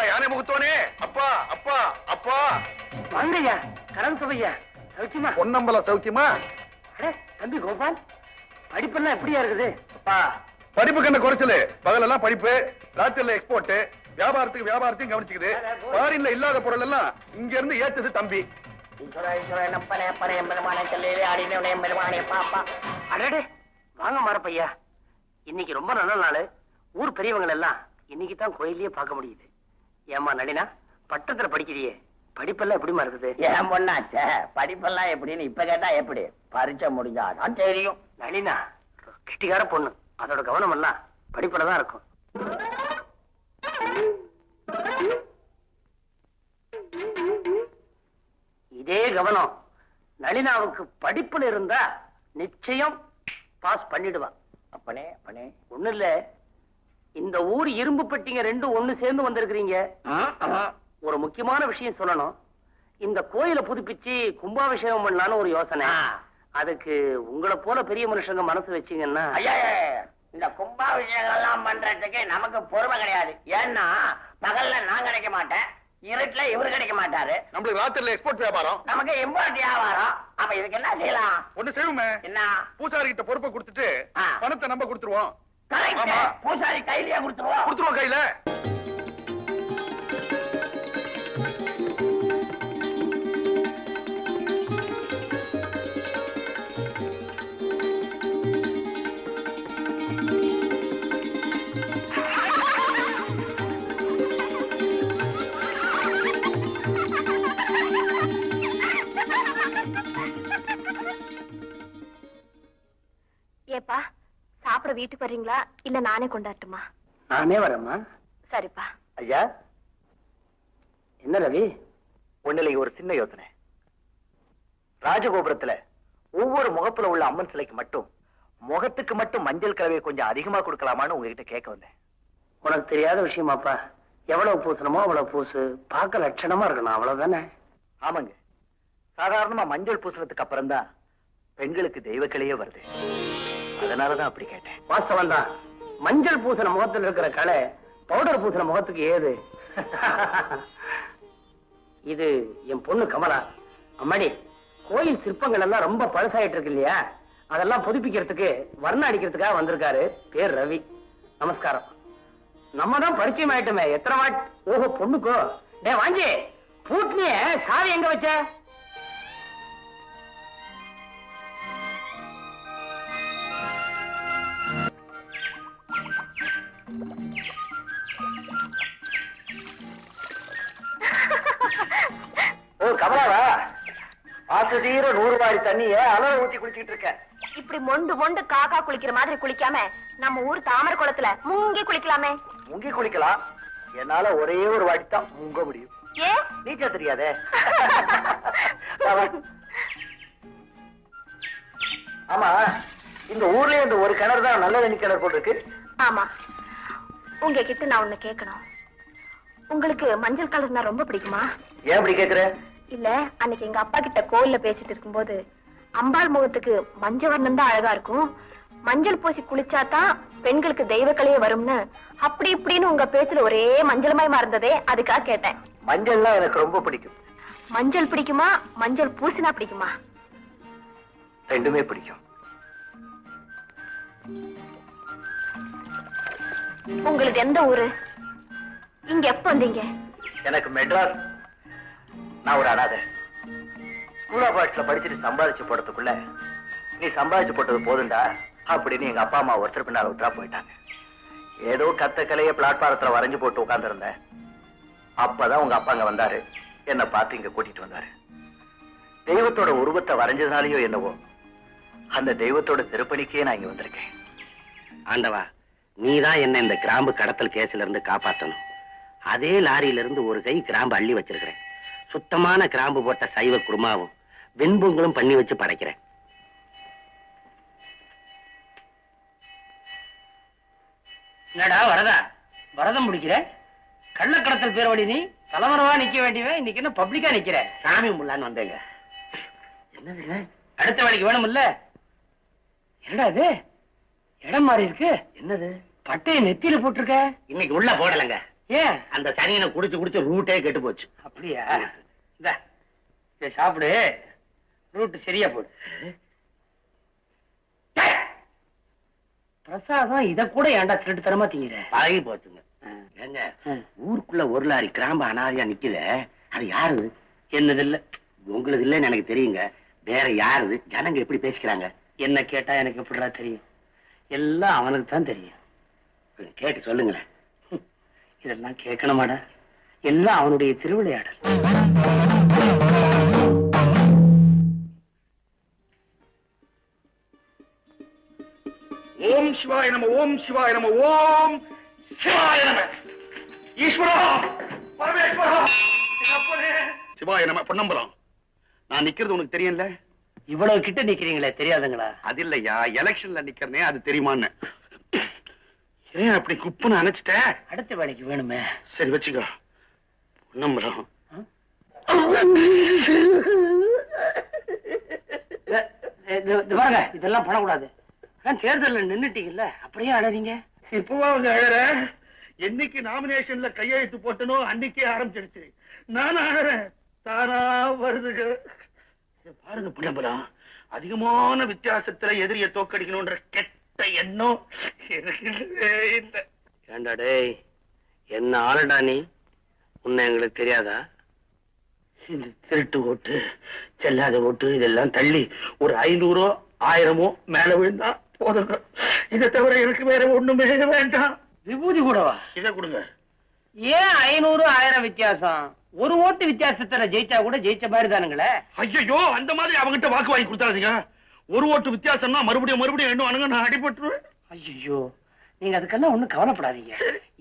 யானை முகத்தோனே, அப்பா அப்பா அப்பா. வாங்கய்யா, கடன் சுவையா, சௌக்கியமா? பொன்னம்பலம் சௌக்கியமா? தம்பி கோபால், படிப்பெல்லாம் எப்படியா இருக்குது? அப்பா, படிப்புக்கு என்ன குறைச்சலு? பகலெல்லாம் படிப்பு, ராத்திரில எக்ஸ்போர்ட், வியாபாரத்துக்கு வியாபாரத்தையும் கவனிச்சுக்குது. ஃபாரின்ல இல்லாத பொருள் எல்லாம் இங்க இருந்து ஏத்துது தம்பி. வாங்க மாரப்பையா, இன்னைக்கு ரொம்ப நல்ல நாள். ஊர் பெரியவங்க எல்லாம் இன்னைக்கு தான் கோயிலே பார்க்க முடியுது. ஏமா நளினா, பட்டத்துல படிக்கிறியே, படிப்பெல்லாம் எப்படிமா இருக்குது? ஏன் பொண்ணாச்ச, படிப்பெல்லாம் எப்படின்னு இப்ப கேட்டா எப்படி? பரீட்சை முடிஞ்சாதான் தெரியும். நளினா கெட்டிக்கார பொண்ணு, அதோட கவனம் எல்லாம் படிப்புல தான் இருக்கும். இதே கவனம் நளினாவுக்கு படிப்புல இருந்தா நிச்சயம் பாஸ் பண்ணிடுவா. அப்பனே அப்பனே, ஒண்ணு இல்ல, இந்த ஊர் இரும்பு பெட்டிங்க ரெண்டும் ஒண்ணு சேர்ந்து வந்திருக்கிறீங்க. ஒரு முக்கியமான விஷயம் சொல்லணும். இந்த கோயிலை புதுப்பிச்சு கும்பாபிஷேகம் பண்ணலான்னு ஒரு யோசனை. அதுக்கு உங்களை போல பெரிய மனுஷங்க மனசு வச்சீங்கன்னா. இந்த கும்பாபிஷேகம் எல்லாம் பண்றதுக்கு நமக்கு பொறுமை கிடையாது. ஏன்னா பகல்ல நான் கிடைக்க மாட்டேன், இருட்டுல இவரு கிடைக்க மாட்டாரு. நம்மளுக்கு ராத்திரில எக்ஸ்போர்ட் வியாபாரம், நமக்கு இம்போர்ட் வியாபாரம். அப்ப இதுக்கு என்ன செய்யலாம்? ஒண்ணு செய்வோமே, என்ன? பூசாரி கிட்ட பொறுப்பை கொடுத்துட்டு பணத்தை நம்ம கொடுத்துருவோம். பூசாரி கையிலேயே கொடுத்துருவோம் கையில. ஏப்பா, சாப்பிட வீட்டுக்கு வர்றீங்களா இல்ல நானே கொண்டாட்டுமா? நானே வரேம்மா. சரிப்பா. ஐயா, என்ன ரவி? ஒண்ணுல ஒரு சின்ன யோசனை. ராஜகோபுரத்துல ஒவ்வொரு முகப்புல உள்ள அம்மன் சிலைக்கு மட்டும் முகத்துக்கு மட்டும் மஞ்சள் கலவையை கொஞ்சம் அதிகமா கொடுக்கலாமான்னு உங்ககிட்ட கேட்க வந்தேன். உனக்கு தெரியாத விஷயமாப்பா. எவ்வளவு பூசணுமோ அவ்வளவு பூசு, பார்க்க லட்சணமா இருக்கணும், அவ்வளவுதானே? ஆமாங்க, சாதாரணமா மஞ்சள் பூசணத்துக்கு அப்புறம் தான் பெண்களுக்கு தெய்வக்கலையே வருது. அதனாலதான் அப்படி கேட்டேன். வாஸ்தவம் தான். மஞ்சள் பூசண முகத்தில் இருக்கிற கலை பவுடர் பூசண முகத்துக்கு ஏது? இது என் பொண்ணு கமலா. அம்மாடி, கோயில் சிற்பங்கள் எல்லாம் ரொம்ப பழசாயிட்டு இருக்கு இல்லையா, அதெல்லாம் புதுப்பிக்கிறதுக்கு வர்ணம் அடிக்கிறதுக்காக வந்திருக்காரு. பேர் ரவி. நமஸ்காரம். நம்ம தான் பரிச்சயம் ஆயிட்டுமே எத்தனை வாட். ஓஹோ, பொண்ணுக்கோ? டே வாங்கி பூட்னிய சாவி எங்க வச்ச? ஓ கமலாவா, ஆத்து தீர 100 வாரி தண்ணிய அலற ஊத்தி குளிச்சுட்டு இருக்க. இப்படி மொண்டு மொண்டு காக்கா குளிக்கிற மாதிரி குளிக்காம நம்ம ஊர் தாமரை குளத்துல முங்கி குளிக்கலாமே. முங்கி குளிக்கலாம், என்னால ஒரே ஒரு வாட்டி தான் முங்க முடியும். ஏ, நீச்சல் தெரியாதே. ஆமா, இந்த ஊர்லயே இந்த ஒரு கிணறு தான் நல்ல தண்ணி கிணறு போட்டு இருக்கு. ஆமா, உங்ககிட்ட நான் ஒண்ணு கேட்கணும். உங்களுக்கு மஞ்சள் கலர்னா ரொம்ப பிடிக்குமா? ஏன் அப்படி கேக்குற? இல்ல, அன்னைக்கு எங்க அப்பா கிட்ட கோயில்ல பேசிட்டு இருக்கும்போது அம்பாள் முகத்துக்கு மஞ்சள் வர்ணம் தான் அழகா இருக்கும், மஞ்சள் பூசி குளிச்சாதான் பெண்களுக்கு தெய்வக்கலையே வரும்னு அப்படி இப்படின்னு உங்க பேச்சுல ஒரே மஞ்சள்மயமா இருந்ததே, அதுக்காக கேட்டேன். மஞ்சள்லாம் எனக்கு ரொம்ப பிடிக்கும். மஞ்சள் பிடிக்குமா, மஞ்சள் பூசினா பிடிக்குமா? ரெண்டுமே பிடிக்கும். உங்களுக்கு எந்த ஊரு? இங்க எப்ப வந்தீங்க? எனக்கு மெட்ராஸ். நான் ஒரு அனாதை. ஸ்கூல் ஆஃப் ஆர்ட்ஸ்ல படிச்சுட்டு சம்பாதிச்சு போறதுக்குள்ள நீ சம்பாதிச்சு போட்டது போதுண்டா அப்படின்னு எங்க அப்பா அம்மா ஒருத்தர் பின்னால விட்டுறா போயிட்டாங்க. ஏதோ கத்த கலைய பிளாட்பாரத்துல வரைஞ்சு போட்டு உட்கார்ந்துருந்தேன். அப்பதான் உங்க அப்பா அங்க வந்தாரு, என்ன பார்த்து இங்க கூட்டிட்டு வந்தாரு. தெய்வத்தோட உருவத்தை வரைஞ்சதுனாலயோ என்னவோ அந்த தெய்வத்தோட திருப்பணிக்கே நான் இங்க வந்திருக்கேன். ஆண்டவா, நீதான் என்ன இந்த கிராம்பு கடத்தல் கேஸ்ல இருந்து காப்பாற்றணும். அதே லாரியில இருந்து ஒரு கை கிராம்பு அள்ளி வச்சிருக்கிறேன். சுத்தமான கிராம்பு போட்ட சைவ குருமாவும் வெண்பொங்கலும் பண்ணி வச்சு படைக்கிறேன். என்னடா வரதா, வரதம் முடிக்கிற? கள்ளக்கடத்தல் பேரவடி நீ தலைவரவா நிக்க வேண்டியவன், இன்னைக்கு என்ன பப்ளிக்கா நிக்கிற? சாமி முள்ளான்னு வந்தேங்க. என்னது, அடுத்த வேலைக்கு வேணும்ல? என்னடா இது, இடம் மாறி இருக்கு. என்னது, பட்டையை நெத்தியில போட்டிருக்க? இன்னைக்கு உள்ள போடலங்க, ஏன்? அந்த சனியனை குடிச்சு குடிச்சு ரூட்டே கெட்டு போச்சு. அப்படியா? இத சாப்பிடு, ரூட் சரியா போடு. பிரசாதம் இத கூட ஏன்டா திருட்டு தரமா திங்கிற? பழகி போச்சுங்க. ஏங்க, ஊருக்குள்ள ஒரு லாரி கிராம்பு அனாதையா நிக்குது, அது யாரு? என்னது இல்ல, உங்களுக்கு இல்லன்னு எனக்கு தெரியுங்க. வேற யாரு? ஜனங்க எப்படி பேசிக்கிறாங்க? என்ன கேட்டா எனக்கு எப்படிடா தெரியும்? எல்லாம் அவனுக்கு தான் தெரியும். கேட்டு சொல்லுங்களேன். இதெல்லாம் கேட்கணுமாடா? எல்லாம் அவனுடைய திருவிளையாடல். ஓம் சிவாய நம, ஓம் சிவாய நம, ஓம் சிவாய நம. ஈஸ்வரா, பரமேஸ்வரா, சிவாய நம. பொன்னம்பலம், நான் நிக்கிறது உனக்கு தெரியல? இவ்வளவு கிட்ட நிக்கிறீங்களே, தெரியாதுங்களா? அது இல்லையா, எலெக்ஷன்ல நிக்கிறனே, அது தெரியுமான்னு. ஏன் அப்படி குப்புன்னு அணைச்சிட்ட? அடுத்த வேலைக்கு வேணுமே. சரி வச்சுக்கோ. பொன்னம்பலம், பாருங்க, இதெல்லாம் பண்ணக்கூடாது. தேர்தல்ல நின்னுட்டீங்கல்ல, அப்படியே அழறீங்க. இப்பவா அவங்க அழற? என்னைக்கு நாமினேஷன்ல கையெழுத்து போட்டனோ அன்னைக்கே ஆரம்பிச்சிருச்சு. நான் அழறேன், தானா வருதுங்க. பாருங்க பொன்னம்பலம், அதிகமான வித்தியாசத்துல எதிரிய தோக்கடிக்கணும்ன்ற கெட்ட எண்ணம் எனக்கு இல்ல. ஏண்டா டேய், என்ன ஆளுடா நீ? உன்னை எங்களுக்கு தெரியாதா? இந்த திருட்டு ஓட்டு, செல்லாத ஓட்டு இதெல்லாம் தள்ளி ஒரு 500 1000 மேல விழுந்தா போதுங்க. இதை தவிர எனக்கு வேற ஒண்ணுமே வேண்டாம். விபூதி கூடவா? இதை கொடுங்க. ஏன் 500 1000 வித்தியாசம்? ஒரு ஓட்டு வித்தியாசத்துல ஜெயிச்சா கூட ஜெயிச்ச மாதிரி தானுங்களே. ஐயோ, அந்த மாதிரி அவங்கிட்ட வாக்கு வாங்கி கொடுத்தாதீங்க. ஒரு ஓட்டு வித்தியாசம்னா மறுபடியும் எண்ணுவானுங்க, நான் அடிபட்டுருவேன். ஐயோ, நீங்க அதுக்கெல்லாம் ஒண்ணும் கவலைப்படாதீங்க.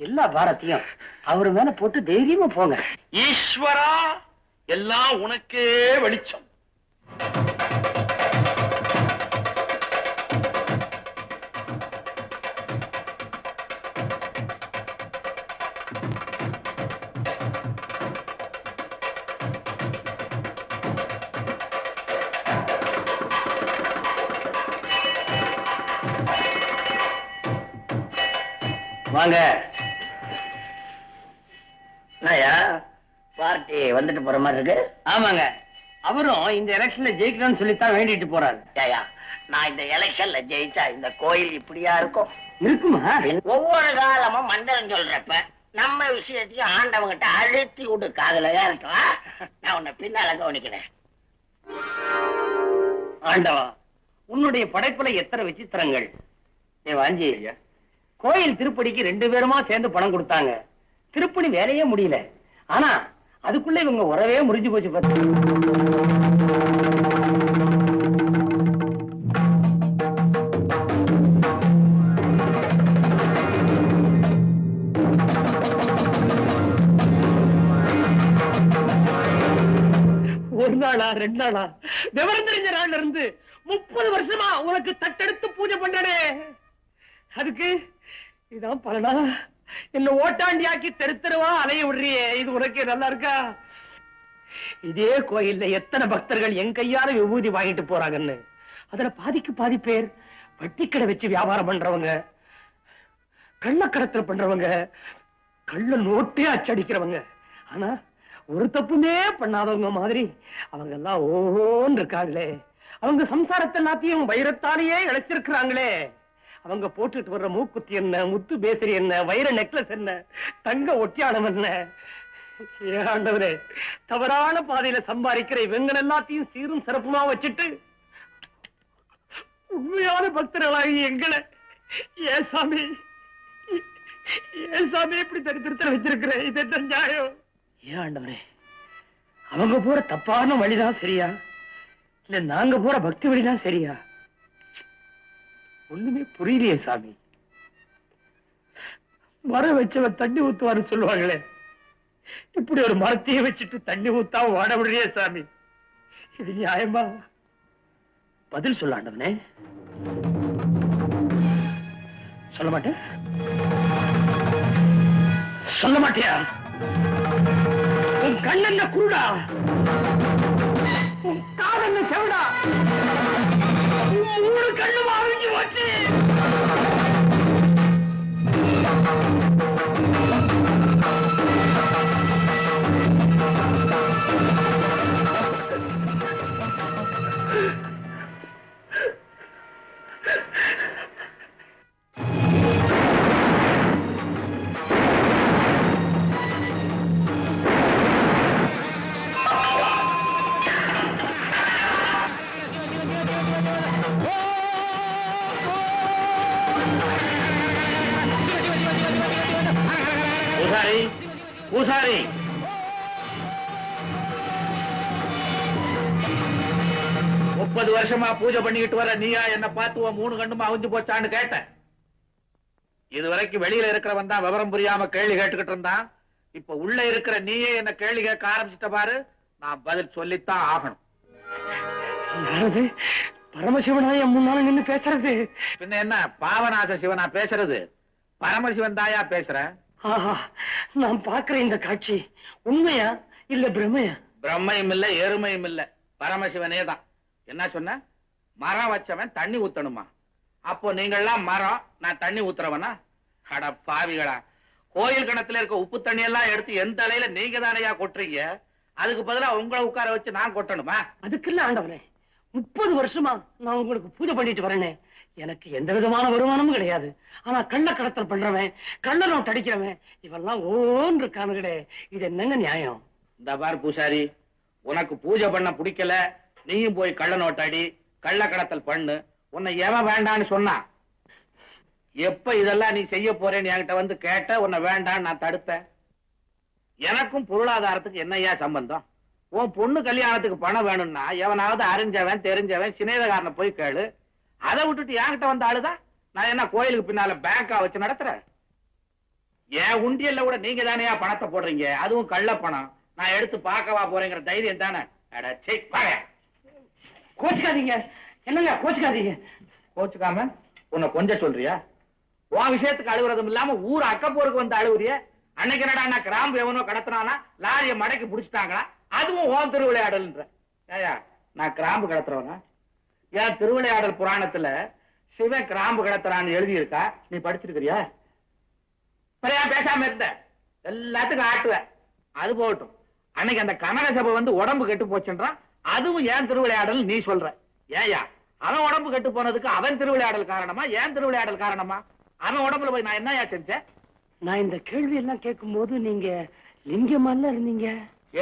எல்லா பாரத்தையும் அவரு மேல போட்டு தைரியமா போங்க. ஈஸ்வரா, எல்லாம் உனக்கே வெளிச்சம். வாங்க. பார்ட்டி வந்துட்டு போற மாதிரி இருக்கு. ஆமாங்க, அவரும் இந்த எலெக்ஷன்ல ஜெயிக்கணும்னு சொல்லித்தான் வேண்டிட்டு போறாரு. ஏயா, நான் இந்த எலெக்ஷன்ல ஜெயிச்சா இந்த கோயில் இப்படியா இருக்கும்? இருக்குமா? ஒவ்வொரு காலமும் மந்திரம் சொல்றப்ப நம்ம விஷயத்தையும் ஆண்டவங்கிட்ட அழுத்தி விடு, காதுலதான் இருக்கும். நான் உன்னை பின்னால கவனிக்கிறேன். ஆண்டவா, உன்னுடைய படைப்புல எத்தனை விசித்திரங்கள். வாஞ்சி, கோயில் திருப்பணிக்கு 2 பேருமா சேர்ந்து பணம் கொடுத்தாங்க. திருப்பணி வேலையே முடியல. ஆனா அதுக்குள்ள இவங்க உறவே முறிஞ்சு போச்சு. ஒரு நாளா 2 நாளா விவரம் தெரிஞ்ச நாள்ல இருந்து 30 வருஷமா உனக்கு தட்டெடுத்து பூஜை பண்றனே, அதுக்கு இதான் பலனா? என்ன ஓட்டாண்டியாக்கி தெரு தெருவா அலைய விடுறியே, இது உனக்கே நல்லா இருக்கா? இதே கோயில்ல எத்தனை பக்தர்கள் என் கையால விபூதி வாங்கிட்டு போறாங்கன்னு. அதுல பாதிக்கு பாதி பேர் வட்டிக்கடை வச்சு வியாபாரம் பண்றவங்க, கள்ளக்கடத்தல் பண்றவங்க, கள்ள நோட்டே அச்சடிக்கிறவங்க. ஆனா ஒரு தப்புமே பண்ணாதவங்க மாதிரி அவங்க எல்லாம் ஓன்னு இருக்காங்களே. அவங்க சம்சாரத்தை எல்லாத்தையும் வைரத்தாலேயே இழைச்சிருக்கிறாங்களே. அவங்க போட்டுட்டு வர்ற மூக்குத்தி என்ன, முத்து பேசரி என்ன, வைர நெக்லஸ் என்ன, தங்க ஒட்டியானம் என்ன. ஆண்டவரே, தவறான பாதையில சம்பாதிக்கிற இவங்க எல்லாத்தையும் சீரும் சிறப்புமா வச்சுட்டு உண்மையான பக்தர்களாகி எங்களை ஏன் சாமி இப்படி தரித்திரத்தில் வச்சிருக்கிற? இது என்ன நியாயம்? ஏன் ஆண்டவரே, அவங்க போற தப்பான வழிதான் சரியா, இல்ல நாங்க போற பக்தி வழிதான் சரியா? ஒண்ணுமே புரியலையே சாமி. மரம் வச்சவன் தண்ணி ஊத்துவான்னு சொல்லுவாங்களே, இப்படி ஒரு மரத்தையே வச்சுட்டு தண்ணி ஊத்தா வாட விடுறியே சாமி, இது நியாயமா? பதில் சொல்ல ஆண்டவனே. சொல்ல மாட்டேன். சொல்ல மாட்டியா? உன் கண்ணென்ன குருடா, உன் காதென்ன செவிடா, உன் 3 கண்ணும் அவிஞ்சு போச்சு. 30 வருஷமா பூஜை பண்ணிக்கிட்டு வர நீயா என்ன பார்த்து உன் 3 கண்ணுமா அவிஞ்சு போச்சான்னு கேட்டேன். இது வரைக்கும் வெளியில இருக்கிறவன் தான் விவரம் புரியாம கேள்வி கேட்டுக்கிட்டு இருந்தான். இப்ப உள்ள இருக்கிற நீயே என்ன கேள்வி கேட்க ஆரம்பிச்சிட்ட பாரு. நான் பதில் சொல்லித்தான் ஆகணும். பரமசிவனா என் முன்னால நின்னு பேசுறது? பின்ன என்ன பாவநாச சிவனா பேசுறது? பரமசிவன் தாயா பேசுறேன். நான் பாக்குற இந்த காட்சி உண்மையா இல்ல பிரமையா? பிரம்மையும் இல்ல எருமையும் இல்ல, பரமசிவனே தான். என்ன சொன்ன? மரம் வச்சவன் தண்ணி ஊத்தணுமா? அப்போ நீங்கள்லாம் மரம், நான் தண்ணி ஊத்துறவனா? அட பாவிகளா, கோயில் கிணத்துல இருக்க உப்பு தண்ணி எல்லாம் எடுத்து எந்த தலையில நீங்க தானையா கொட்டுறீங்க? அதுக்கு பதிலா உங்களை உட்கார வச்சு நான் கொட்டணுமா? அதுக்கு இல்ல ஆண்டவனே, 30 வருஷமா நான் உங்களுக்கு பூஜை பண்ணிட்டு வரேனே, எனக்கு எந்த விதமான வருமானமும் கிடையாது. ஆனா கள்ள கடத்தல் பண்றவன், கள்ள நோட்டு அடிக்கிறவன் இவெல்லாம் ஓன் இருக்கானுங்களே, இது என்னங்க நியாயம்? இந்த பார் பூசாரி, உனக்கு பூஜை பண்ண பிடிக்கல, நீயும் போய் கள்ள நோட்டாடி கள்ள கடத்தல் பண்ணு. உன்னை எவன் வேண்டான்னு சொன்னா? எப்ப இதெல்லாம் நீ செய்ய போறேன்னு என்கிட்ட வந்து கேட்ட, உன்னை வேண்டான்னு நான் தடுத்தேன். எனக்கும் பொருளாதாரத்துக்கு என்னையா சம்பந்தம்? உன் பொண்ணு கல்யாணத்துக்கு பணம் வேணும்னா எவனாவது அறிஞ்சவன் தெரிஞ்சவன் சிநேகிதக்காரனை போய் கேளு. அதை விட்டுட்டு என்கிட்ட வந்த ஆளுதான் நான் என்ன கோயிலுக்கு பின்னால பேங்கா வச்சு நடத்துறேன்? என் உண்டியல்ல கூட நீங்க தானே பணத்தை போடுறீங்க, அதுவும் கள்ள பணம். நான் எடுத்து பார்க்கவா போறேங்கிற தைரியம் தானே? கோச்சுக்காதீங்க, என்னங்க கோச்சுக்காதீங்க. கோச்சுக்காம உன்னை கொஞ்சம் சொல்றியா? உன் விஷயத்துக்கு அழுகுறதும் இல்லாம ஊர் அக்கப்போருக்கு வந்து அழுகுறிய. அன்னைக்கு என்னடா கிராம்பு எவனோ கடத்தினானா லாரிய மடக்கி புடிச்சிட்டாங்களா, அதுவும் ஓன் திருவிளையாடல்ன்ற. ஏயா நான் கிராம்பு கடத்துறவனா? ஏன் திருவிளையாடல் புராணத்துல சிவன் கிராம்பு கடத்துறான்னு எழுதி இருக்கா? நீ படிச்சிருக்கிறியா? பேசாம இருந்த எல்லாத்துக்கும் ஆட்டுவேன். அது போகட்டும், அன்னைக்கு அந்த கனக சபை வந்து உடம்பு கெட்டு போச்சுன்றான், அதுவும் ஏன் திருவிளையாடல் நீ சொல்ற. ஏயா அவன் உடம்பு கெட்டு போனதுக்கு அவன் திருவிளையாடல் காரணமா, ஏன் திருவிளையாடல் காரணமா? அவன் உடம்புல போய் நான் என்னையா செஞ்சேன்? நான் இந்த கேள்வி எல்லாம் கேட்கும் போது நீங்க லிங்கமால இருந்தீங்க.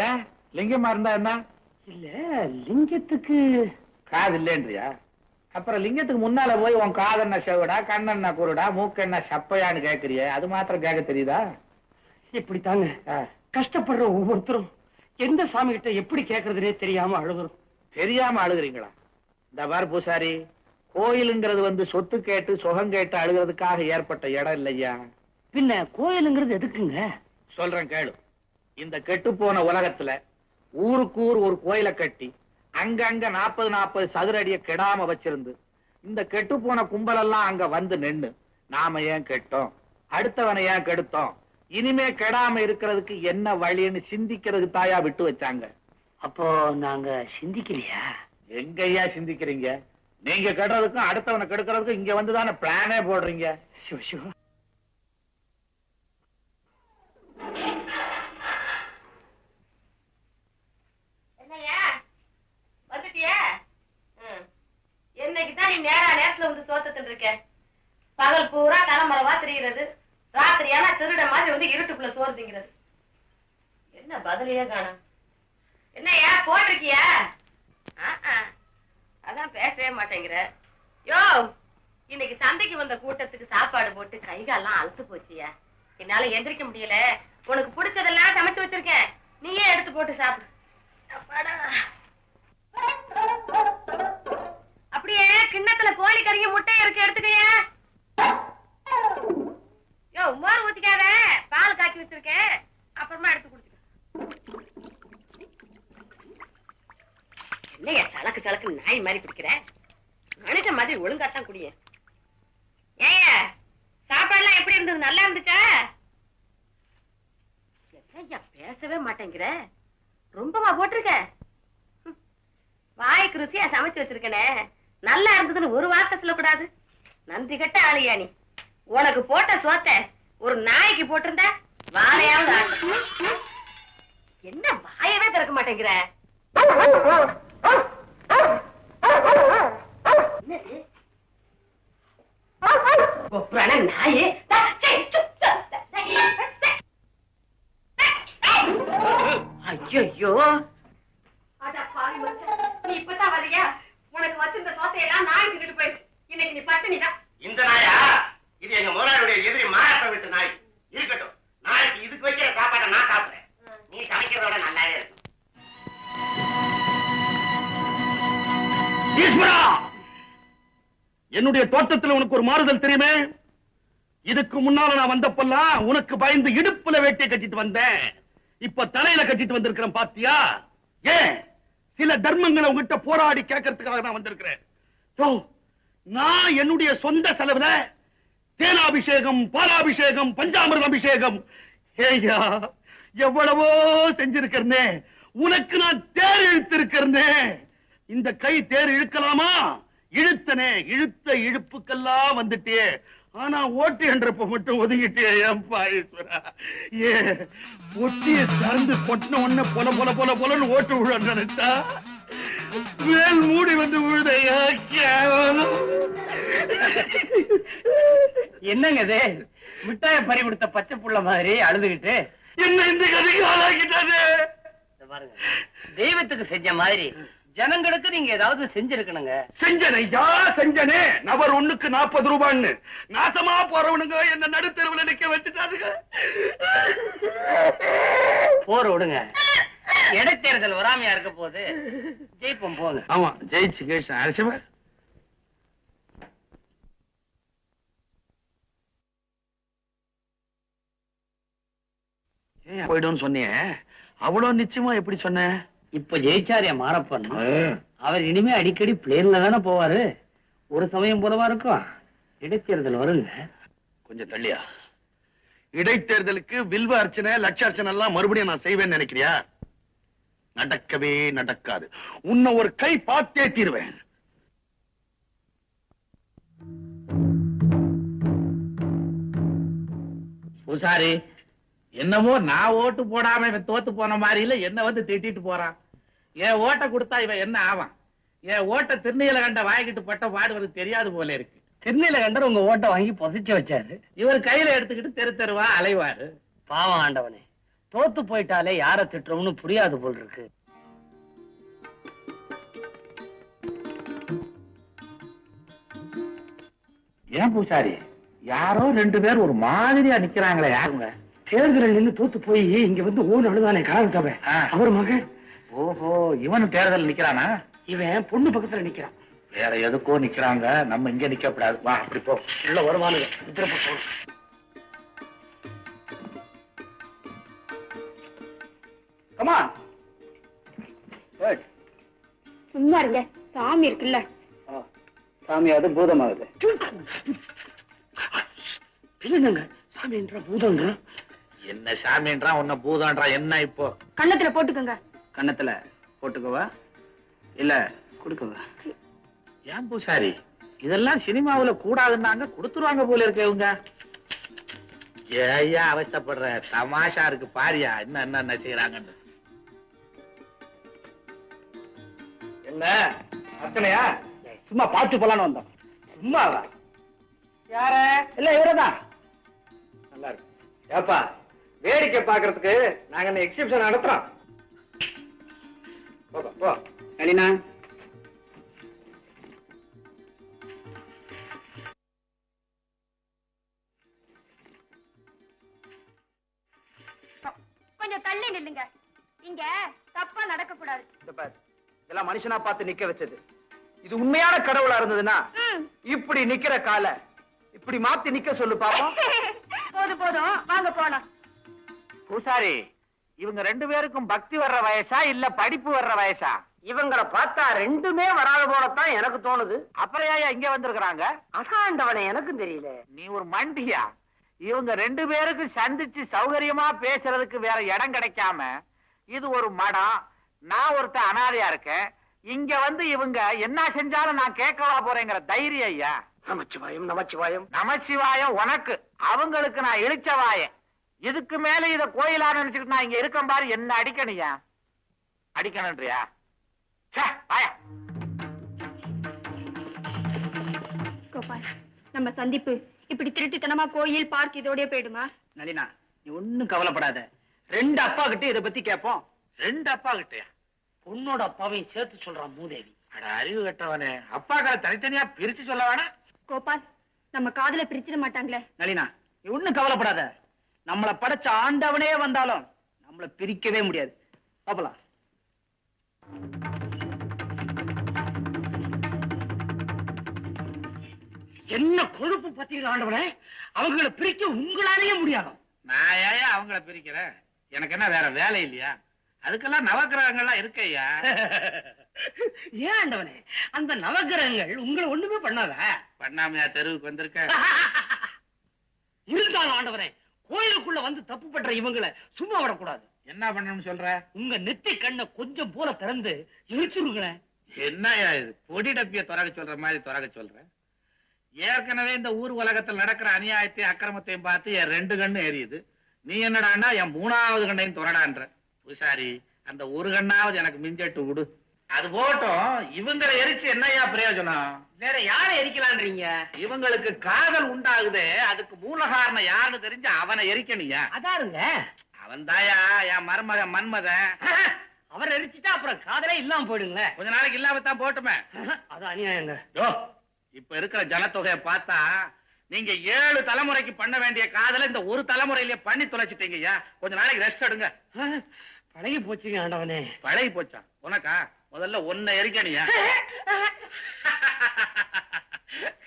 ஏன் லிங்கமா இருந்தா என்ன? இல்ல லிங்கத்துக்கு காது இல்லைன்றியா? அப்புறம் லிங்கத்துக்கு முன்னால போய் உன் காதென்ன செவிடா, கண்ணென்ன குருடா, மூக்கென்ன சப்பையான்னு கேக்குறிய, அது மாத்திரம் கேட்க தெரியுதா? இப்படித்தாங்க கஷ்டப்படுற ஒவ்வொருத்தரும் எந்த சாமி கிட்ட எப்படி கேட்கறதுனே தெரியாம அழுகுறோம். தெரியாம அழுகுறீங்களா? இந்த பார் பூசாரி, கோயிலுங்கிறது வந்து சொத்து கேட்டு சுகம் கேட்டு அழுகிறதுக்காக ஏற்பட்ட இடம் இல்லையா? பின்ன கோயிலுங்கிறது எதுக்குங்க? சொல்றேன் கேளு. இந்த கெட்டு போன உலகத்துல ஊருக்கு ஊர் ஒரு கோயிலை கட்டி அங்கங்க 40 சதுர அடிய கெடாம வச்சிருந்து இந்த கெட்டு போன கும்பலெல்லாம் அங்க வந்து நின்னு நாம ஏன் கெட்டோம், அடுத்தவனை ஏன் கெடுத்தோம், இனிமே கெடாம இருக்கிறதுக்கு என்ன வழின்னு சிந்திக்கிறதுக்கு தாயா விட்டு வச்சாங்க. அப்போ நாங்க சிந்திக்கலையா? எங்கய்யா சிந்திக்கிறீங்க? நீங்க கெடுறதுக்கும் அடுத்தவனை கெடுக்கிறதுக்கும் இங்க வந்துதானே பிளானே போடுறீங்க. சிவ சிவ. என்னைக்குதான் நீ நேரத்துல வந்து தோட்டத்தில் இருக்க? பகல் பூரா தலைமரவா தெரிகிறது, ராத்திரியானா திருட மாதிரி வந்து இருட்டுக்குள்ள சோறு திங்கிறது. என்ன பதிலையே காணோம்? என்னையா போட்டிருக்கியா? அதான் பேசவே மாட்டேங்கிற. யோ, இன்னைக்கு சந்தைக்கு வந்த கூட்டத்துக்கு சாப்பாடு போட்டு கைகாலாம் அழுத்து போச்சியா. என்னால எந்திரிக்க முடியல. உனக்கு பிடிச்சதெல்லாம் சமைச்சு வச்சிருக்கேன், நீயே எடுத்து போட்டு சாப்பிடு. அப்படியே கிண்ணத்துல கோழி கறியும் முட்டை இருக்கு, எடுத்துக்கையா. யோ, மோர் ஊத்திக்காத, பால் காய்ச்சி வச்சிருக்கேன், அப்புறமா எடுத்து குடிச்சுக்க. என்னையா சலக்கு சலக்கு நாய் மாதிரி குடிக்கிற? மனுஷ மாதிரி ஒழுங்காத்தான் குடிய. ஏயா சாப்பாடுலாம் எப்படி இருந்தது? நல்லா இருந்துச்சா? என்னையா பேசவே மாட்டேங்கிற? ரொம்பவா போட்டிருக்க? வாய்க்கு ருசியா சமைச்சு வச்சிருக்கனே, நல்லா இருந்ததுன்னு ஒரு வார்த்தை சொல்லக்கூடாது. நன்றி கட்ட ஆளியா நீ. உனக்கு போட்ட சோத்த ஒரு நாய்க்கு போட்டிருந்தா வாழையாவது ஆட்டம். என்ன வாயவே திறக்க மாட்டேங்கிற? நாயே ஐயோ, நீ இப்பதான் வரியா? உனக்கு வச்சிருந்த சோத்தையெல்லாம் நாய் தின்னுட்டு போயிடுச்சு. இன்னைக்கு நீ பட்டினிதான். இந்த நாயா? இது எங்க முதலாளியுடைய எதிரி மாரப்ப விட்டு நாய். இருக்கட்டும், நாளைக்கு இதுக்கு வைக்கிற சாப்பாட்டை நான் சாப்பிடுறேன். நீ சமைக்கிறதோட நல்லாவே இருக்கும். ஈஸ்வரா, என்னுடைய தோட்டத்தில் உனக்கு ஒரு மாறுதல் தெரியுமே? இதுக்கு முன்னால நான் வந்தப்பெல்லாம் உனக்கு பயந்து இடுப்புல வேட்டியை கட்டிட்டு வந்தேன். இப்ப தலையில கட்டிட்டு வந்திருக்கிறேன், பாத்தியா? ஏன் சில தர்மங்களை உங்ககிட்ட போராடி கேட்கறதுக்காக நான் வந்திருக்கிறேன். நான் என்னுடைய சொந்த செலவுல தேனாபிஷேகம், பாலாபிஷேகம், பஞ்சாமிர்த அபிஷேகம் ஏய்யா எவ்வளவோ செஞ்சிருக்கிறேன். உனக்கு நான் தேர் இழுத்திருக்கிறேன். இந்த கை தேர் இழுக்கலாமா? இழுத்தனே, இழுத்த இழுப்புக்கெல்லாம் வந்துட்டே. ஆனா ஓட்டு என்றப்ப மட்டும் ஒதுங்கிட்டே. ஏன்பா ஈஸ்வரா, ஏ ஒட்டிய சார்ந்து கொட்டின உடனே பொல பொல பொல பொலன்னு ஓட்டு விழ நினைச்சா மேல் மூடி வந்து விழுதையா. என்னங்க இது? மிட்டாய பறி கொடுத்த பச்சை புள்ள மாதிரி அழுதுகிட்டு என்ன இந்த கதைக்கு ஆளாக்கிட்டாரு? பாருங்க, தெய்வத்துக்கு செஞ்ச மாதிரி ஜனங்களுக்கு நீங்க ஏதாவது செஞ்சிருக்கணுங்க. செஞ்சனையா, செஞ்சனே. நபர் 1க்கு 40 ரூபான்னு நாசமா போறவனுங்க என்ன நடுத்தெருவுல நிக்க வச்சுட்டாருங்க. போற விடுங்க, இடைத்தேர்தல் வராமையா இருக்க போது ஜெயிப்போம் போங்க. ஆமா, ஜெயிச்சு கேஷ் அரசவ போயிடும் சொன்னீங்க. அவ்வளவு நிச்சயமா எப்படி சொன்ன? இப்ப ஜெயிச்சாரியா மாறப்பன், அவர் இனிமே அடிக்கடி பிளேன்ல தானே போவாரு. ஒரு சமயம் போலவா இருக்கும். இடைத்தேர்தல் வருங்க. கொஞ்சம் தள்ளியா. இடைத்தேர்தலுக்கு வில்வ அர்ச்சனை, லட்ச அர்ச்சனை எல்லாம் மறுபடியும் நான் செய்வேன்னு நினைக்கிறியா? நடக்கவே நடக்காது. உன்னை ஒரு கை பார்த்தே தீருவேன். பூசாரி, என்னமோ நான் ஓட்டு போடாம இவன் தோத்து போன மாதிரி இல்ல, என்ன வந்து திட்டிட்டு போறான். என் ஓட்டை கொடுத்தா இவன் என்ன ஆவான்? என் ஓட்டை திருநீல கண்ட வாங்கிட்டு பட்ட பாடுவது தெரியாது போல இருக்கு. திருநீல கண்டர் உங்க ஓட்டை வாங்கி பொசிச்சு வச்சாரு. இவர் கையில எடுத்துக்கிட்டு தெரு தெருவா அலைவாரு. பாவம் ஆண்டவனே, தோத்து போயிட்டாலே யார திட்டுறோம்னு புரியாது போல் இருக்கு. ஏன் பூசாரி, யாரோ 2 பேர் ஒரு மாதிரியா நிக்கிறாங்களே, யாருங்க? தேர்தலில் நின்னு தோத்து போய் இங்க வந்து ஓன் அழுதானே கராவிட்டாவே, அவர் மகன். ஓஹோ, இவனு தேர்தல் நிக்கிறானா? இவன் பொண்ணு பக்கத்துல நிக்கிறான். வேற எதுக்கோ நிக்கிறாங்க, நம்ம இங்க நிக்க கூடாது. வா, அப்படி போ. உள்ள வருவானுங்க. இத்தனை பக்கம் கமா சும்மா இருங்க, சாமி இருக்குல்ல. சாமியாவது பூதமாகுது. இல்லங்க, சாமி என்ற பூதங்க. என்ன சாமின்றா, உன்ன பூதன்றா என்ன? இப்போ கண்ணத்துல போட்டுக்கோங்க. கண்ணத்துல போட்டுக்கவா இல்ல கொடுக்கவா? ஏன் பூசாரி, இதெல்லாம் சினிமாவுல கூடாதுன்னாங்க, கொடுத்துருவாங்க போல இருக்கு இவங்க. ஏயா அவசப்படுற? தமாஷா இருக்கு பாரியா, என்ன செய்யறாங்கன்னு. என்ன அர்ச்சனையா? சும்மா பாத்து போலான்னு வந்தோம். சும்மாவா? யார? இல்ல இவரதான். நல்லா இருக்கு. ஏப்பா, வேடிக்கை பாக்குறதுக்கு நாங்க என்ன எக்ஸிபிஷன் நடத்துறோம். போ நளினா. கொஞ்சம் தள்ளி நில்லுங்க, இங்க தப்பா நடக்க கூடாது. இதெல்லாம் மனுஷனா பார்த்து நிக்க வச்சது. இது உண்மையான கடவுளா இருந்ததுன்னா இப்படி நிக்கிற கால இப்படி மாத்தி நிக்க சொல்லு பாப்போம். போதும் போதும், வாங்க போலாம். பூசாரி, இவங்க 2 பேருக்கும் பக்தி வர்ற வயசா இல்ல படிப்பு வர்ற வயசா? இவங்களை பார்த்தா 2மே வராத போலத்தான் எனக்கு தோணுது. அப்புறம் ஏன் இங்க வந்திருக்கிறாங்க? அதாண்டவனே எனக்கும் தெரியல. நீ ஒரு மண்டியா? இவங்க 2 பேருக்கு சந்திச்சு சௌகரியமா பேசுறதுக்கு வேற இடம் கிடைக்காம, இது ஒரு மடம், நான் ஒருத்தன் அனாதையா இருக்கேன், இங்க வந்து இவங்க என்ன செஞ்சாலும் நான் கேட்கவா போறேங்கிற தைரியம் ஐயா? நமச்சிவாயம் நமச்சிவாயம். நமச்சிவாயம் உனக்கு, அவங்களுக்கு நான் இழிச்சவாயன். இதுக்கு மேல இத கோயிலா நினைச்சுக்கிட்டு நான் இங்க இருக்கேன் பாரு. என்ன அடிக்கணியா? அடிக்கணும்ன்றியா? கோபால், நம்ம சந்திப்பு இப்படி திருட்டுத்தனமா கோயில் பார்க் இதோடய போயிடுமா? நளினா, நீ ஒண்ணும் கவலைப்படாத. 2 அப்பா கிட்ட இத பத்தி கேட்போம். 2 அப்பா கிட்டயா? பொண்ணோட அப்பாவையும் சேர்த்து சொல்றான் மூதேவி. அட அறிவு கட்டவனே, அப்பாக்களை தனித்தனியா பிரிச்சு சொல்ல வேணா? கோபால், நம்ம காதல பிரிச்சிட மாட்டாங்களே. நளினா, நீ ஒண்ணும் கவலைப்படாத. நம்மள படைச்ச ஆண்டவனே வந்தாலும் நம்மள பிரிக்கவே முடியாது. பாப்பலாம். என்ன கொழுப்பு பத்திரிக்கை ஆண்டவனே, அவங்களை பிரிக்க உங்களாலேயே முடியாது. நான் ஏன் அவங்கள பிரிக்கிறேன்? எனக்கு என்ன வேற வேலை இல்லையா? அதுக்கெல்லாம் நவக்கிரகங்கள்லாம் இருக்கையா. ஏன் ஆண்டவனே, அந்த நவக்கிரகங்கள் உங்களை ஒண்ணுமே பண்ணாத? பண்ணாமையா தெருவுக்கு வந்திருக்க? இருந்தாலும் ஆண்டவனே, கோயிலுக்குள்ள வந்து தப்பு பண்ற இவங்களை சும்மா விடக்கூடாது. என்ன பண்ணணும்னு சொல்ற? உங்க நெத்தி கண்ணை கொஞ்சம் போல திறந்து எரிச்சுருங்களேன். என்னையா இது? பொடி டப்பிய துறக்க சொல்ற மாதிரி துறக்க சொல்ற? ஏற்கனவே இந்த ஊர் உலகத்தில் நடக்கிற அநியாயத்தையும் அக்கிரமத்தையும் பார்த்து என் 2 கண்ணு எரியுது. நீ என்னடான்னா என் 3வது கண்ணையும் துறடான்ற. பூசாரி, அந்த ஒரு கண்ணாவது எனக்கு மிஞ்சட்டு விடு. அது போட்டும், இவங்களை எரிச்சு என்னையா பிரயோஜனம்? வேற யாரை எரிக்கலான்றீங்க? இவங்களுக்கு காதல் உண்டாகுதே, அதுக்கு மூல காரணம் யாருன்னு தெரிஞ்சு அவனை எரிக்கணியா? அதாருங்க, அவன் தாயா என் மருமகன் மன்மதன். அவர் எரிச்சுட்டா அப்புறம் காதலே இல்லாம போயிடுங்களே. கொஞ்ச நாளைக்கு இல்லாமத்தான் போட்டுமே. அது அநியாயங்க. இப்ப இருக்கிற ஜனத்தொகையை பார்த்தா நீங்க 7 தலைமுறைக்கு பண்ண வேண்டிய காதலை இந்த ஒரு தலைமுறையிலேயே பண்ணி தொலைச்சிட்டீங்கய்யா. கொஞ்ச நாளைக்கு ரெஸ்ட் எடுங்க. பழகி போச்சுங்க ஆண்டவனே. பழகி போச்சா உனக்கா? முதல்ல ஒன்ன எரிக்கணியா?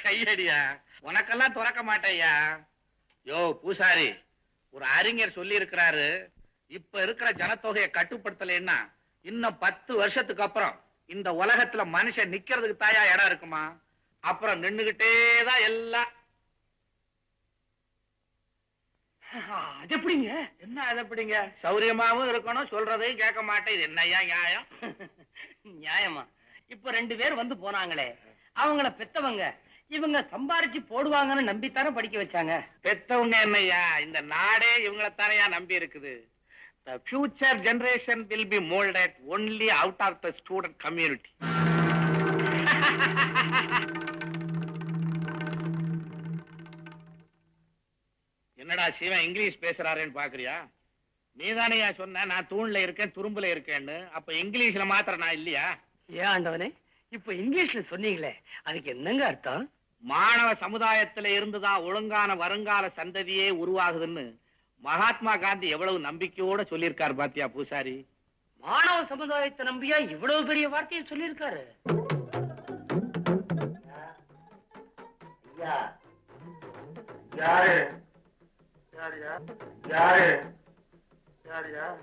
கையடியா, உனக்கெல்லாம் துறக்க மாட்டேயா. யோ பூசாரி, ஒரு அறிஞர் சொல்லி இருக்கிறாரு, இப்ப இருக்கிற ஜனத்தொகையை கட்டுப்படுத்தலைன்னா இன்னும் 10 வருஷத்துக்கு அப்புறம் இந்த உலகத்துல மனுஷன் நிக்கிறதுக்கு தாயா இடம் இருக்குமா? அப்புறம் நின்னுகிட்டேதான் எல்லாம். அது எப்படிங்க? என்ன அது எப்படிங்க? சௌரியமாவும் இருக்கணும், சொல்றதையும் கேட்க மாட்டேன். இது என்னையா நியாயம்? நியாயமா? இப்ப 2 பேர் வந்து போனாங்களே, அவங்கள பெத்தவங்க இவங்க சம்பாரிச்சு போடுவாங்கன்னு நம்பித்தானே படிக்க வச்சாங்க. பெத்தவங்க என்னையா, இந்த நாடே இவங்களத்தானையா நம்பி இருக்குது. The future generation will be molded only out of the student community. என்னடா சிவன் இங்கிலீஷ் பேசுறாருன்னு பாக்குறியா? நீதானே சொன்ன நான் தூண்ல இருக்கேன் துரும்புல இருக்கேன்னு. அப்ப இங்கிலீஷ்ல மாத்திர நான் இல்லையா? ஏன் ஆண்டவனே, இப்ப இங்கிலீஷ்ல சொன்னீங்களே, அதுக்கு என்னங்க அர்த்தம்? மாணவ சமுதாயத்தில இருந்துதான் ஒழுங்கான வருங்கால சந்ததியே உருவாகுதுன்னு மகாத்மா காந்தி எவ்வளவு நம்பிக்கையோட சொல்லியிருக்காரு பாத்தியா பூசாரி? மாணவ சமுதாயத்தை நம்பியா இவ்வளவு பெரிய வார்த்தையை சொல்லியிருக்காரு? யாரு யாரு யாரு?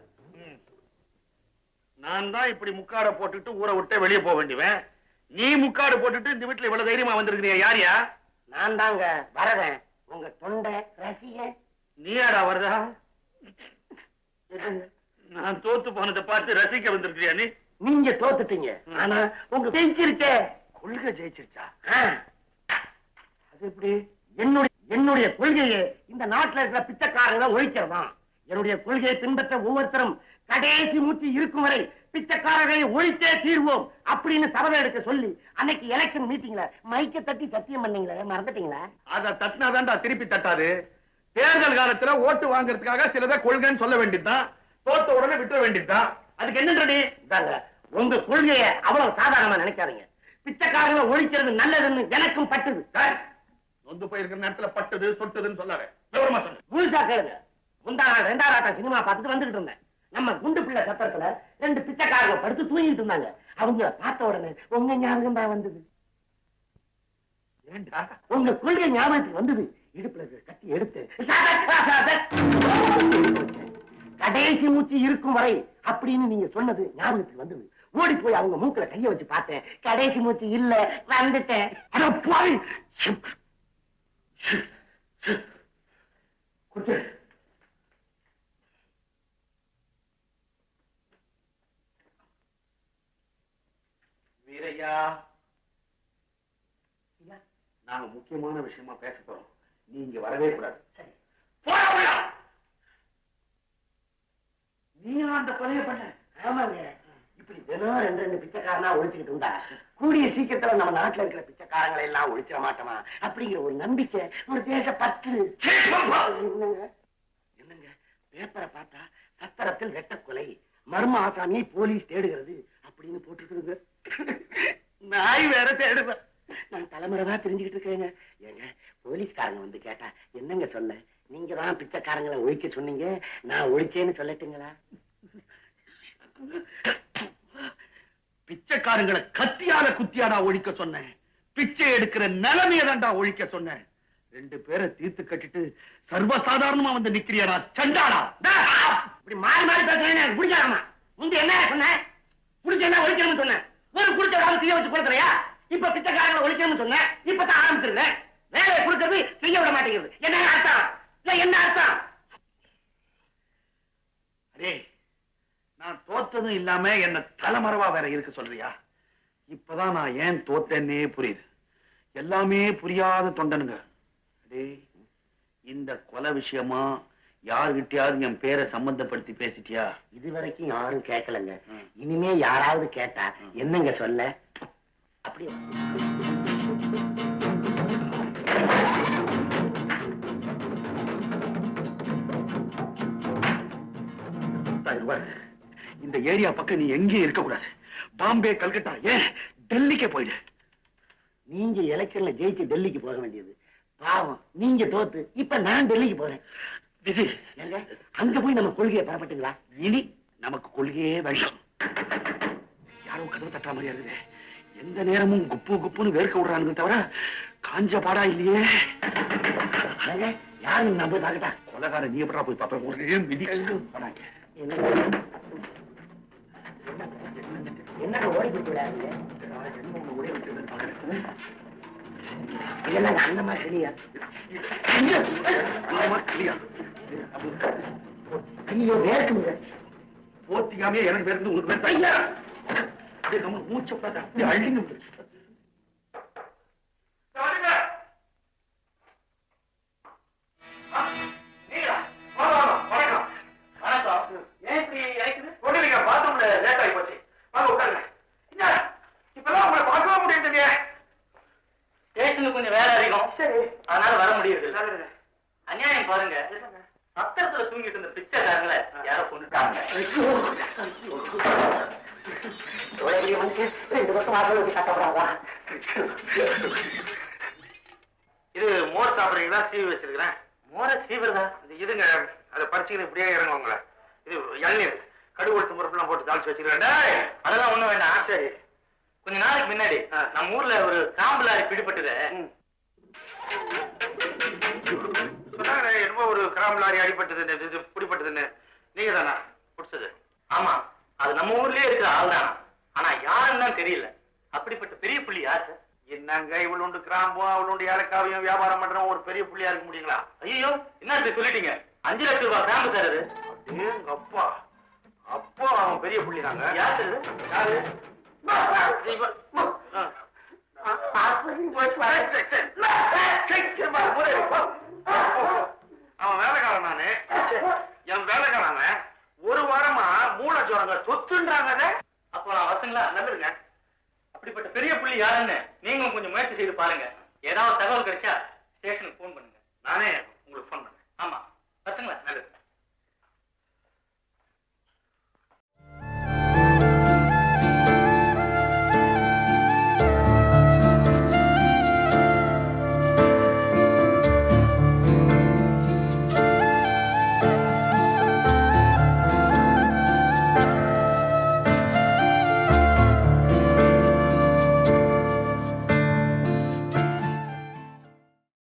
நான் தான் இப்படி முக்காட போட்டுட்டு ஊரை விட்டு வெளியே போக வேண்டியவன். நீ முக்காடு போட்டுட்டு இந்த வீட்டுல இவ்வளவு தைரியமா வந்திருக்கிறியா? யாரியா? நான் தாங்க வரவேன், உங்க தொண்டை ரசிகன். நீயாடா வருதா? நான் தோத்து போனதை பார்த்து ரசிக்க வந்திருக்கிறியா நீ? நீங்க தோத்துட்டீங்க, ஆனா உங்க ஜெயிச்சிருச்சே. கொள்கை ஜெயிச்சிருச்சா? அது எப்படி? என்னுடைய கொள்கையை இந்த நாட்டுல இருக்கிற பிச்சைக்காரங்களை ஒழிக்கிறதான். என்னுடைய கொள்கையை பின்பற்ற ஒவ்வொருத்தரும் கடைசி மூச்சு இருக்கும் வரை பிச்சைக்காரர்களை ஒழித்தே தீர்வோம் அப்படின்னு சபதம் எடுக்க சொல்லி அன்னைக்கு எலெக்ஷன் மீட்டிங்ல மைக்க தட்டி சத்தியம் பண்ணீங்களே, மறந்துட்டீங்களா? அத தட்டினாதான்டா திருப்பி தட்டாது. தேர்தல் காலத்துல ஓட்டு வாங்குறதுக்காக சிலதை கொள்கைன்னு சொல்ல வேண்டியதுதான், தோத்த உடனே விட்டுற வேண்டியதுதான். அதுக்கு என்னன்றடி? உங்க கொள்கையை அவ்வளவு சாதாரணமா நினைக்காதீங்க. பிச்சைக்காரங்களை ஒழிக்கிறது நல்லதுன்னு எனக்கும் பட்டுது. நொந்து போயிருக்கிற நேரத்துல பட்டது சொட்டதுன்னு சொல்லாத. விவரமா சொல்லு. முழுசா கேளுங்க. முந்தா நாள் 2வது ஆட்டம் சினிமா பார்த்துட்டு வந்துட்டு இருந்தேன். நம்ம குண்டு பிள்ளை சத்திரத்துல 2 பிச்சைக்காரங்க படுத்து தூங்கிட்டு இருந்தாங்க. அவங்க பார்த்த உடனே உங்க ஞாபகம் தான் வந்தது. ஏண்டா? உங்க கொள்கை ஞாபகத்துக்கு வந்தது. இடுப்புல கட்டி எடுத்து கடைசி மூச்சு இருக்கும் வரை அப்படின்னு நீங்க சொன்னது ஞாபகத்துக்கு வந்தது. ஓடி போய் அவங்க மூக்குல கைய வச்சு பார்த்தேன். கடைசி மூச்சு இல்ல, வந்துட்டேன். வீரையா, நாங்க முக்கியமான விஷயமா பேச போறோம். நீ இங்க வரவே கூடாது. நீ அந்த கொலையை பண்ண? ஆமாங்க. இப்படி தினம் 2 பிச்சைக்காரனா ஒழிச்சுக்கிட்டு இருந்தா கூடிய சீக்கிரத்துல நம்ம நாட்டுல இருக்கிற பிச்சைக்காரங்களை எல்லாம் ஒழிச்சிட மாட்டோமா அப்படிங்கிற ஒரு நம்பிக்கை, ஒரு தேச பற்று. என்னங்க பேப்பரை பார்த்தா சத்திரத்தில் வெட்ட கொலை, மர்ம ஆசாமியை போலீஸ் தேடுகிறது அப்படின்னு போட்டுருக்குது. நாய் வேற தேடுவேன். நான் தலைமுறைதான் தெரிஞ்சுக்கிட்டு இருக்கேங்க. ஏங்க போலீஸ்காரங்க வந்து கேட்டா என்னங்க சொல்ல? நீங்க தான் பிச்சைக்காரங்களை ஒழிக்க சொன்னீங்க, நான் ஒழிச்சேன்னு சொல்லட்டுங்களா? பிச்சைக்காரங்களை கத்தியால குத்தியாடா ஒழிக்க சொன்னேன். பிச்சை எடுக்கிற நிலைமையை தான்டா ஒழிக்க சொன்னேன். 2 பேரை தீர்த்து கட்டிட்டு சர்வசாதாரணமா வந்து நிக்கிறியாடா சண்டாடா. இப்படி மாறி மாறி பேசுறேன் குடிக்காரமா. முந்தி என்ன சொன்ன? குடிச்ச என்ன ஒழிக்கணும்னு சொன்னேன். ஒரு குடிச்ச காலம் செய்ய வச்சு கொடுக்குறியா? இப்ப பிச்சைக்காரங்களை ஒழிக்கணும்னு சொன்னேன். இப்பதான் ஆரம்பிச்சிருந்தேன். வேலையை கொடுக்கறது செய்ய விட மாட்டேங்கிறது. என்ன அர்த்தம்? இல்ல என்ன அர்த்தம்? அரே, நான் தோத்ததும் இல்லாம என்ன தலைமறைவா வேற இருக்க சொல்றியா? இப்பதான் நான் ஏன் தோத்தேன்னே புரியுது. எல்லாமே புரியாத தொண்டனுங்க. அடே, இந்த கொலை விஷயமா யாருகிட்டயாவது என் பேரை சம்பந்தப்படுத்தி பேசிட்டியா? இதுவரைக்கும் யாரும் கேட்கலங்க. இனிமே யாராவது கேட்டா என்னங்க சொல்ல? அப்படியே இந்த ஏரியா பக்கம் நீ எங்கேயும் இருக்க கூடாது. பாம்பே, கல்கட்டா, ஏன் டெல்லிக்கே போயிடு. நீங்க எலெக்ஷன்ல ஜெயிச்சு டெல்லிக்கு போக வேண்டியது. பாவம், நீங்க தோத்து இப்ப நான் டெல்லிக்கு போறேன். விதி, அங்க போய் நம்ம கொள்கையை பெறப்பட்டுங்களா? இனி நமக்கு கொள்கையே வேண்டாம். யாரும் கதவு தட்டா மாதிரியா இருக்குது. எந்த நேரமும் குப்பு குப்புன்னு வேர்க்க விடுறானுங்க தவிர காஞ்ச பாடா இல்லையே. யாரும் நம்ம தாக்கட்டா? கொலகார நீ எப்படா போய் பாப்ப? ஒரே விதி. என்ன ஓடி போய் விடாதீங்க. இல்லைன்னா அந்த மாதிரி இல்லையா? ஐயோ வேர்க்குங்க. போத்திக்காமே எனக்கு வேர்க்குது, உங்களுக்கு வேர்த்தா? ஐயா, அப்படியே நம்ம மூச்சை பார்த்து அப்படியே அள்ளிங்க. கொஞ்சம் வேலை அதிகம், அதனால வர முடியுது. அநியாயம் பாருங்க, பத்திரத்துல தூங்கிட்டு இருந்த பிச்சைக்காரங்களை யாரோ கொண்டுட்டாங்க. 2 வருஷம் ஆக கட்டப்படாதா? இது மோர் சாப்பிடுறீங்களா? சீவி வச்சிருக்கிறேன். மோர சீவிரதா? இதுங்க, அதை பறிச்சுக்கிட்டு இப்படியே இறங்குவாங்களே. இது இளநீர், கடுகு உளுத்தம் பருப்புலாம் போட்டு தாளிச்சு வச்சிருக்கேன். அதெல்லாம் ஒண்ணும் வேண்டாம். சரி. கொஞ்ச நாளைக்கு முன்னாடி நம்ம ஊர்ல ஒரு காம்புலாரி பிடிபட்டது. சொன்னாங்க என்னமோ ஒரு கிராம் லாரி அடிபட்டதுன்னு, இது பிடிப்பட்டதுன்னு. நீங்க தானா பிடிச்சது? ஆமா, அது நம்ம ஊர்லயே இருக்கிற ஆள் தான். ஆனா யாருன்னு தெரியல. அப்படிப்பட்ட பெரிய புள்ளி யாரு? என்னங்க இவ்வளோண்டு கிராம்பும் அவ்வளோண்டு ஏலக்காவையும் வியாபாரம் பண்றவங்க ஒரு பெரிய புள்ளியா இருக்க முடியுங்களா? ஐயோ, என்ன சொல்லிட்டீங்க? 5 லட்சம் ரூபாய் கிராம்பு சார் அது. எங்க அப்பா, அப்போ அவன் பெரிய புள்ளி தாங்க. யாரு? யாரு? அவன் வேலைக்காரன் நானு. என் வேலைக்காரன் ஒரு வாரமா மூளை ஜோரங்க சொத்துன்றாங்க. அப்போ நான் வரட்டுங்களா? நல்லதுங்க. அப்படிப்பட்ட பெரிய புள்ளி யாருன்னு நீங்களும் கொஞ்சம் முயற்சி செய்து பாருங்க. ஏதாவது தகவல் கிடைச்சா ஸ்டேஷனுக்கு போன் பண்ணுங்க. நானே